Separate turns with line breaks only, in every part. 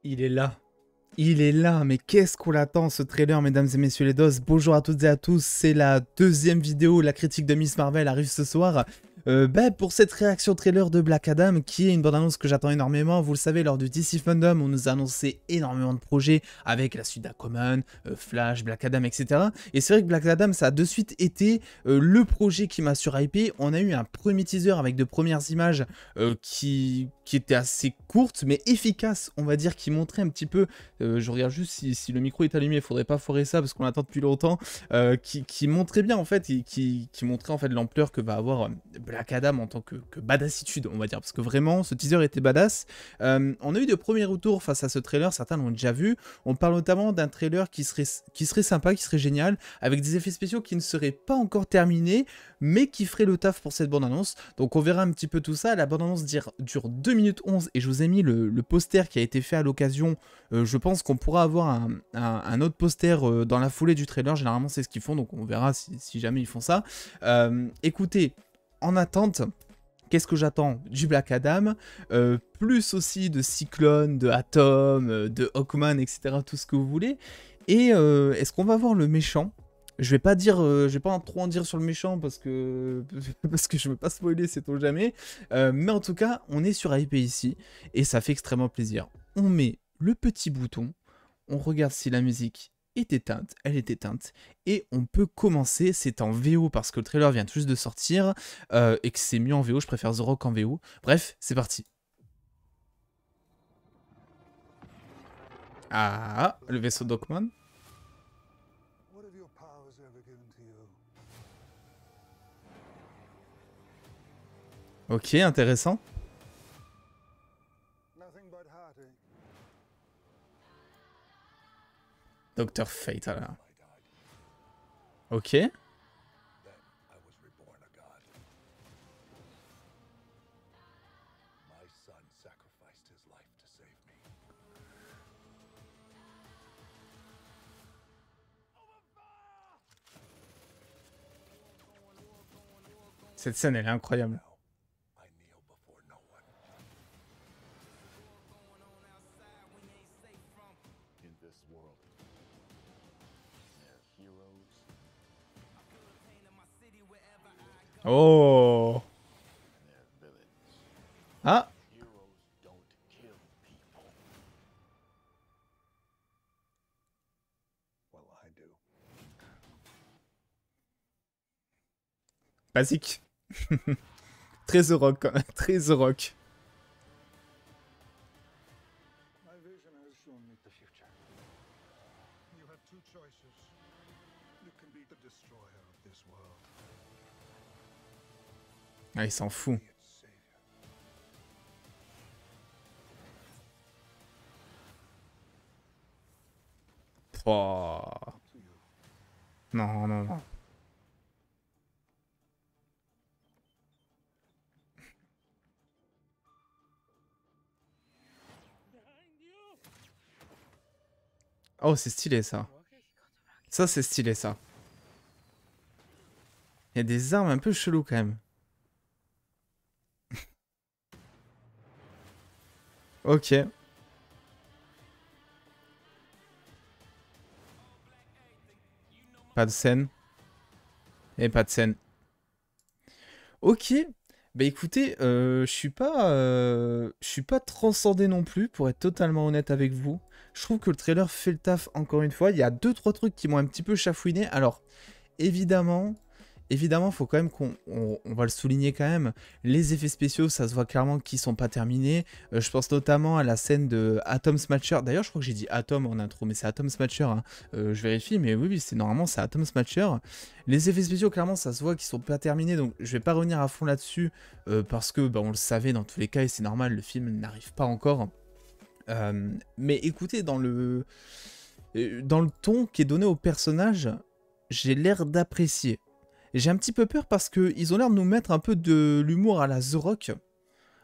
Il est là. Il est là, mais qu'est-ce qu'on l'attend ce trailer, mesdames et messieurs les doses. Bonjour à toutes et à tous, c'est la deuxième vidéo, la critique de Miss Marvel arrive ce soir. Pour cette réaction trailer de Black Adam, qui est une bande-annonce que j'attends énormément. Vous le savez, lors du DC Fandom, on nous a annoncé énormément de projets avec la suite d'Aquaman, Flash, Black Adam, etc. Et c'est vrai que Black Adam, ça a de suite été le projet qui m'a surhypé. On a eu un premier teaser avec de premières images qui étaient assez courtes, mais efficaces, on va dire, qui montraient un petit peu... je regarde juste si le micro est allumé, il faudrait pas foirer ça parce qu'on l'attend depuis longtemps. Qui montrait bien en fait, et qui montrait en fait l'ampleur que va avoir Black Adam en tant que badassitude, on va dire, parce que vraiment ce teaser était badass. On a eu de premiers retours face à ce trailer, certains l'ont déjà vu. On parle notamment d'un trailer qui serait sympa, qui serait génial, avec des effets spéciaux qui ne seraient pas encore terminés, mais qui feraient le taf pour cette bande-annonce. Donc on verra un petit peu tout ça. La bande-annonce dure 2 minutes 11 et je vous ai mis le poster qui a été fait à l'occasion. Je pense qu'on pourra avoir un autre poster dans la foulée du trailer. Généralement c'est ce qu'ils font, donc on verra si jamais ils font ça. Écoutez, en attente, qu'est-ce que j'attends? Du Black Adam, plus aussi de Cyclone, de Atom, de Hawkman, etc. Tout ce que vous voulez. Et est-ce qu'on va voir le méchant? Je vais pas trop en dire sur le méchant parce que je veux pas spoiler, sait-on jamais. Mais en tout cas, on est sur IP ici et ça fait extrêmement plaisir. On met le petit bouton, on regarde si la musique est éteinte, elle est éteinte, et on peut commencer. C'est en VO parce que le trailer vient tout juste de sortir et que c'est mieux en VO. Je préfère The Rock en VO. Bref, c'est parti. Ah, le vaisseau d'Hawkman. Ok, intéressant. Dr. Fate, alors. Ok. Cette scène, elle est incroyable. Oh. Ah. Basique. Très The Rock, quand même. Très The Rock. Ah, il s'en fout. Oh. Non, non, non. Oh, c'est stylé, ça. Ça, c'est stylé, ça. Il y a des armes un peu cheloues, quand même. Ok. Pas de scène. Et pas de scène. Ok. Bah écoutez, je suis pas transcendé non plus, pour être totalement honnête avec vous. Je trouve que le trailer fait le taf encore une fois. Il y a 2-3 trucs qui m'ont un petit peu chafouiné. Alors, évidemment, faut quand même on va le souligner quand même. Les effets spéciaux, ça se voit clairement qu'ils sont pas terminés. Je pense notamment à la scène de Atom Smasher. D'ailleurs, je crois que j'ai dit Atom en intro, mais c'est Atom Smasher, hein. Je vérifie, mais oui, c'est normalement c'est Atom Smasher. Les effets spéciaux, clairement, ça se voit qu'ils sont pas terminés, donc je vais pas revenir à fond là-dessus parce que bah, on le savait dans tous les cas et c'est normal, le film n'arrive pas encore. Mais écoutez, dans le ton qui est donné au personnage, j'ai l'air d'apprécier. J'ai un petit peu peur parce qu'ils ont l'air de nous mettre un peu de l'humour à la The Rock.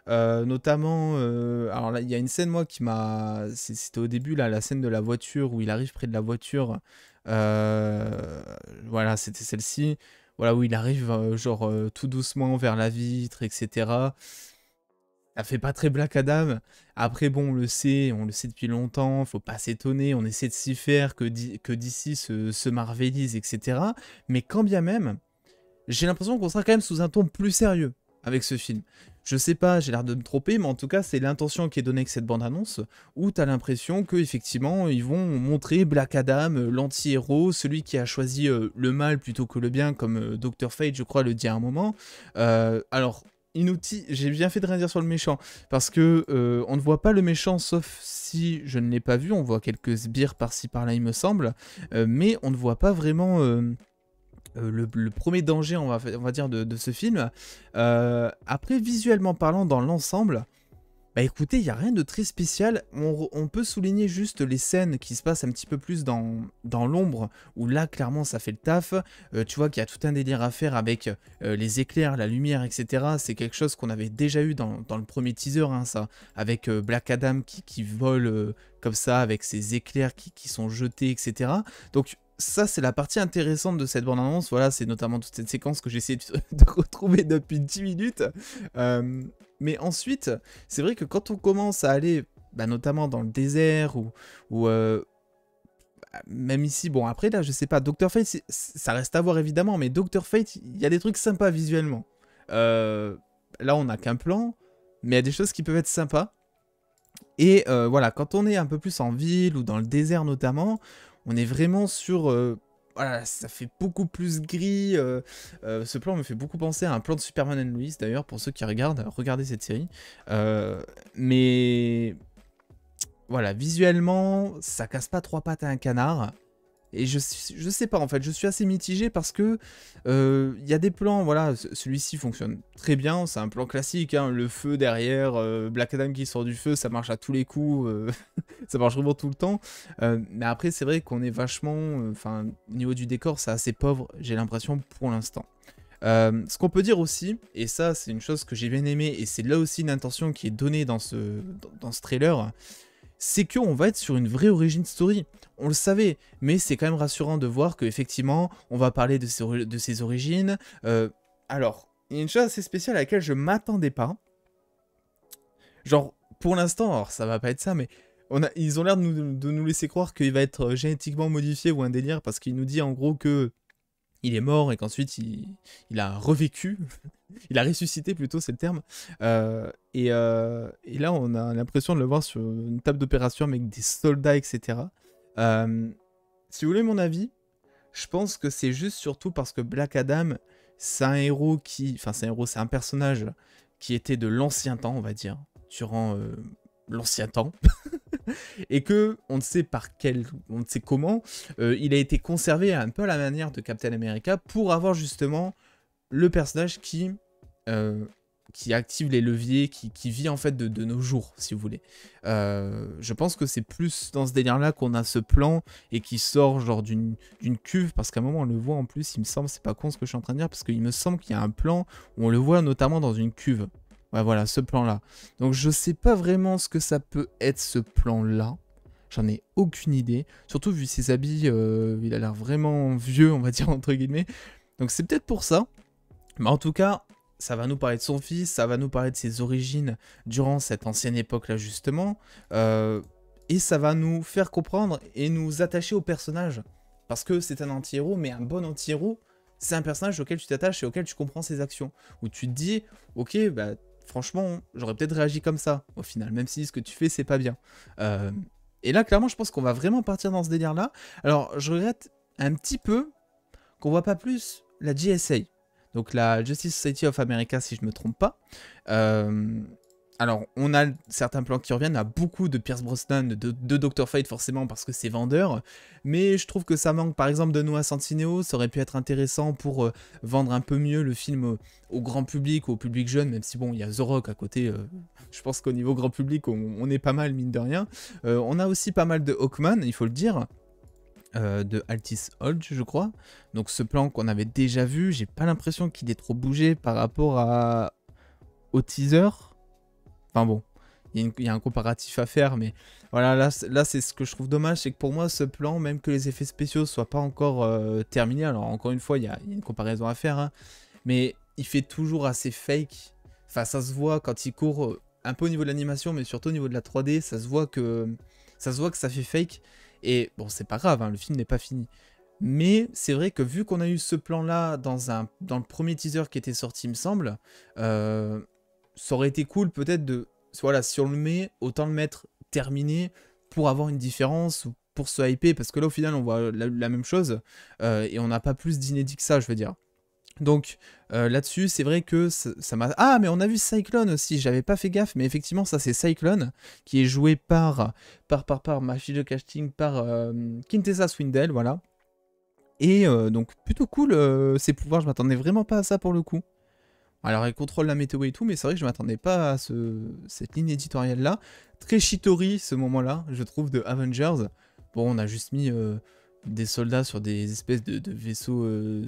Notamment, alors là, il y a une scène, moi, qui m'a... C'était au début, là, la scène de la voiture, où il arrive près de la voiture. Voilà, c'était celle-ci. Voilà, où il arrive, genre, tout doucement vers la vitre, etc. ça fait pas très Black Adam. Après, bon, on le sait depuis longtemps, faut pas s'étonner, on essaie de s'y faire, que DC se marvelise, etc. Mais quand bien même, j'ai l'impression qu'on sera quand même sous un ton plus sérieux avec ce film. Je sais pas, j'ai l'air de me tromper, mais en tout cas, c'est l'intention qui est donnée avec cette bande-annonce, où t'as l'impression qu'effectivement, ils vont montrer Black Adam, l'anti-héros, celui qui a choisi le mal plutôt que le bien, comme Dr. Fate, je crois, le dit à un moment. Alors, inutile, j'ai bien fait de rien dire sur le méchant, parce que on ne voit pas le méchant, sauf si je ne l'ai pas vu, on voit quelques sbires par-ci par-là, il me semble, mais on ne voit pas vraiment... le premier danger, on va dire, de ce film. Après, visuellement parlant, dans l'ensemble, bah écoutez, il n'y a rien de très spécial. On peut souligner juste les scènes qui se passent un petit peu plus dans l'ombre, où là, clairement, ça fait le taf. Tu vois qu'il y a tout un délire à faire avec les éclairs, la lumière, etc. C'est quelque chose qu'on avait déjà eu dans le premier teaser, hein, ça, avec Black Adam qui vole comme ça, avec ses éclairs qui sont jetés, etc. Donc, ça, c'est la partie intéressante de cette bande-annonce. Voilà, c'est notamment toute cette séquence que j'essaie de retrouver depuis 10 minutes. Mais ensuite, c'est vrai que quand on commence à aller, bah, notamment dans le désert, ou même ici, bon, après, là, je sais pas, Dr. Fate, ça reste à voir, évidemment, mais Dr. Fate, il y a des trucs sympas visuellement. Là, on n'a qu'un plan, mais il y a des choses qui peuvent être sympas. Et voilà, quand on est un peu plus en ville, ou dans le désert notamment, on est vraiment sur... voilà, ça fait beaucoup plus gris. Ce plan me fait beaucoup penser à un plan de Superman and Lois, d'ailleurs, pour ceux qui regardent, regardez cette série. Mais voilà, visuellement, ça casse pas trois pattes à un canard. Et je sais pas, en fait, je suis assez mitigé parce que y a des plans, voilà, celui-ci fonctionne très bien, c'est un plan classique, hein, le feu derrière, Black Adam qui sort du feu, ça marche à tous les coups, ça marche vraiment tout le temps. Mais après, c'est vrai qu'on est vachement, enfin, au niveau du décor, c'est assez pauvre, j'ai l'impression, pour l'instant. Ce qu'on peut dire aussi, et ça, c'est une chose que j'ai bien aimé, et c'est là aussi une intention qui est donnée dans ce trailer, c'est qu'on va être sur une vraie origin story. On le savait, mais c'est quand même rassurant de voir qu'effectivement, on va parler de ses origines. Alors, il y a une chose assez spéciale à laquelle je m'attendais pas. Genre, pour l'instant, alors ça va pas être ça, mais ils ont l'air de nous laisser croire qu'il va être génétiquement modifié ou un délire, parce qu'il nous dit en gros que il est mort et qu'ensuite il a revécu. Il a ressuscité plutôt, c'est le terme. Et là, on a l'impression de le voir sur une table d'opération avec des soldats, etc. Si vous voulez mon avis, je pense que c'est juste surtout parce que Black Adam, c'est un héros qui... Enfin, c'est un personnage qui était de l'ancien temps, on va dire, durant l'ancien temps. Et que on ne sait on ne sait comment, il a été conservé un peu à la manière de Captain America pour avoir justement le personnage qui active les leviers, qui vit en fait de nos jours, si vous voulez. Je pense que c'est plus dans ce délire-là qu'on a ce plan et qui sort genre d'une cuve, parce qu'à un moment on le voit en plus, il me semble, c'est pas con ce que je suis en train de dire, parce qu'il me semble qu'il y a un plan où on le voit notamment dans une cuve. Ouais, voilà, ce plan-là. Donc je sais pas vraiment ce que ça peut être ce plan-là. J'en ai aucune idée. Surtout vu ses habits, il a l'air vraiment vieux, on va dire, entre guillemets. Donc c'est peut-être pour ça. Mais en tout cas, ça va nous parler de son fils, ça va nous parler de ses origines durant cette ancienne époque-là, justement. Et ça va nous faire comprendre et nous attacher au personnage. Parce que c'est un anti-héros, mais un bon anti-héros, c'est un personnage auquel tu t'attaches et auquel tu comprends ses actions. Où tu te dis, ok, bah... franchement, j'aurais peut-être réagi comme ça, au final, même si ce que tu fais, c'est pas bien. Et là, clairement, je pense qu'on va vraiment partir dans ce délire-là. Alors, je regrette un petit peu qu'on voit pas plus la GSA, donc la Justice Society of America, si je me trompe pas. Alors, on a certains plans qui reviennent, on a beaucoup de Pierce Brosnan, de Dr. Fate forcément parce que c'est vendeur, mais je trouve que ça manque par exemple de Noah Centineo, ça aurait pu être intéressant pour vendre un peu mieux le film au grand public, au public jeune, même si bon, il y a The Rock à côté, je pense qu'au niveau grand public, on est pas mal mine de rien. On a aussi pas mal de Hawkman, il faut le dire, de Altis Hodge, je crois, donc ce plan qu'on avait déjà vu, j'ai pas l'impression qu'il ait trop bougé par rapport au teaser. Enfin bon, il y a un comparatif à faire, mais voilà, là c'est ce que je trouve dommage, c'est que pour moi ce plan, même que les effets spéciaux soient pas encore terminés, alors encore une fois il y a une comparaison à faire, hein, mais il fait toujours assez fake, enfin ça se voit quand il court un peu au niveau de l'animation, mais surtout au niveau de la 3D, ça se voit que ça fait fake. Et bon, c'est pas grave, hein, le film n'est pas fini. Mais c'est vrai que vu qu'on a eu ce plan-là dans le premier teaser qui était sorti, il me semble, ça aurait été cool peut-être de... Voilà, si on le met, autant le mettre terminé pour avoir une différence ou pour se hyper, parce que là au final on voit la même chose et on n'a pas plus d'inédit que ça, je veux dire. Donc là-dessus, c'est vrai que ça m'a... Ah, mais on a vu Cyclone aussi, j'avais pas fait gaffe, mais effectivement, ça c'est Cyclone, qui est joué par ma fiche de casting, par Quintessa Swindell, voilà. Et donc plutôt cool ses pouvoirs, je m'attendais vraiment pas à ça pour le coup. Alors elle contrôle la météo et tout, mais c'est vrai que je m'attendais pas à cette ligne éditoriale là. Très Shitori ce moment-là, je trouve, de Avengers. Bon, on a juste mis des soldats sur des espèces de vaisseaux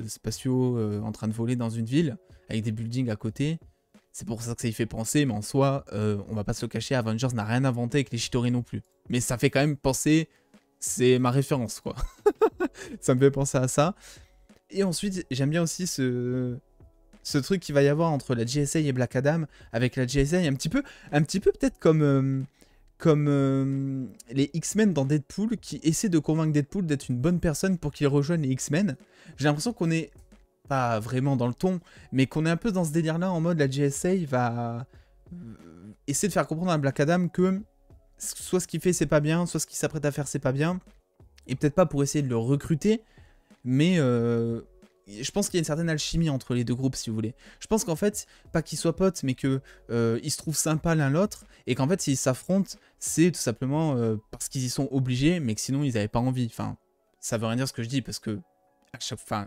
spatiaux en train de voler dans une ville, avec des buildings à côté. C'est pour ça que ça y fait penser, mais en soi, on va pas se le cacher, Avengers n'a rien inventé avec les Shitori non plus. Mais ça fait quand même penser, c'est ma référence quoi. Ça me fait penser à ça. Et ensuite, j'aime bien aussi ce truc qu'il va y avoir entre la GSA et Black Adam, avec la GSA un petit peu peut-être comme les X-Men dans Deadpool, qui essaient de convaincre Deadpool d'être une bonne personne pour qu'il rejoigne les X-Men. J'ai l'impression qu'on est pas vraiment dans le ton, mais qu'on est un peu dans ce délire-là, en mode la GSA va essayer de faire comprendre à Black Adam que soit ce qu'il fait c'est pas bien, soit ce qu'il s'apprête à faire c'est pas bien, et peut-être pas pour essayer de le recruter, mais je pense qu'il y a une certaine alchimie entre les deux groupes, si vous voulez. Je pense qu'en fait, pas qu'ils soient potes, mais qu'ils se trouvent sympas l'un l'autre, et qu'en fait, s'ils s'affrontent, c'est tout simplement parce qu'ils y sont obligés, mais que sinon, ils n'avaient pas envie. Enfin, ça veut rien dire ce que je dis, parce que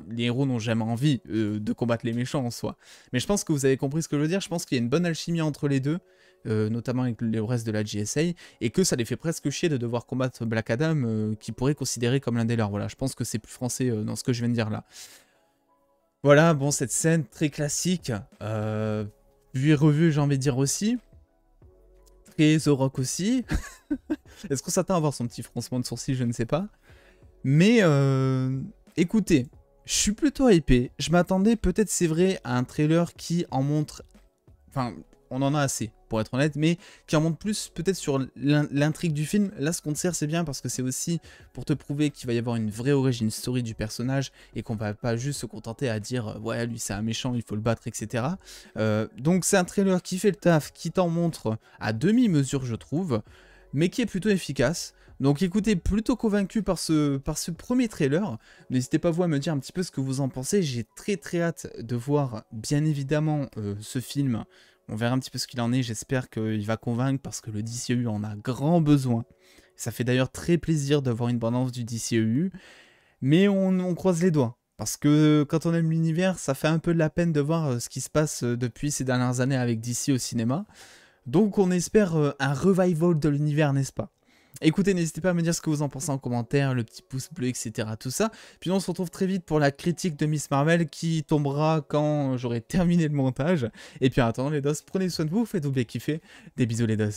les héros n'ont jamais envie de combattre les méchants en soi. Mais je pense que vous avez compris ce que je veux dire. Je pense qu'il y a une bonne alchimie entre les deux, notamment avec le reste de la GSA, et que ça les fait presque chier de devoir combattre Black Adam, qui pourrait considérer comme l'un des leurs. Voilà, je pense que c'est plus français dans ce que je viens de dire là. Voilà, bon, cette scène très classique, vue et revue, j'ai envie de dire aussi. Très The Rock aussi. Est-ce qu'on s'attend à voir son petit froncement de sourcil? Je ne sais pas. Mais écoutez, je suis plutôt hypé. Je m'attendais peut-être, c'est vrai, à un trailer qui en montre... Enfin, on en a assez, pour être honnête, mais qui en montre plus peut-être sur l'intrigue du film. Là, ce qu'on te sert, c'est bien parce que c'est aussi pour te prouver qu'il va y avoir une vraie origin story du personnage et qu'on va pas juste se contenter à dire ouais, lui c'est un méchant, il faut le battre, etc. Donc c'est un trailer qui fait le taf, qui t'en montre à demi-mesure, je trouve, mais qui est plutôt efficace. Donc écoutez, plutôt convaincu par ce premier trailer. N'hésitez pas vous à me dire un petit peu ce que vous en pensez. J'ai très hâte de voir bien évidemment ce film. On verra un petit peu ce qu'il en est. J'espère qu'il va convaincre parce que le DCEU en a grand besoin. Ça fait d'ailleurs très plaisir d'avoir une bande-annonce du DCEU. Mais on croise les doigts. Parce que quand on aime l'univers, ça fait un peu de la peine de voir ce qui se passe depuis ces dernières années avec DC au cinéma. Donc on espère un revival de l'univers, n'est-ce pas? Écoutez, n'hésitez pas à me dire ce que vous en pensez en commentaire, le petit pouce bleu, etc. Tout ça. Puis on se retrouve très vite pour la critique de Miss Marvel qui tombera quand j'aurai terminé le montage. Et puis en attendant les dos, prenez soin de vous, faites-vous bien kiffer. Des bisous les dos.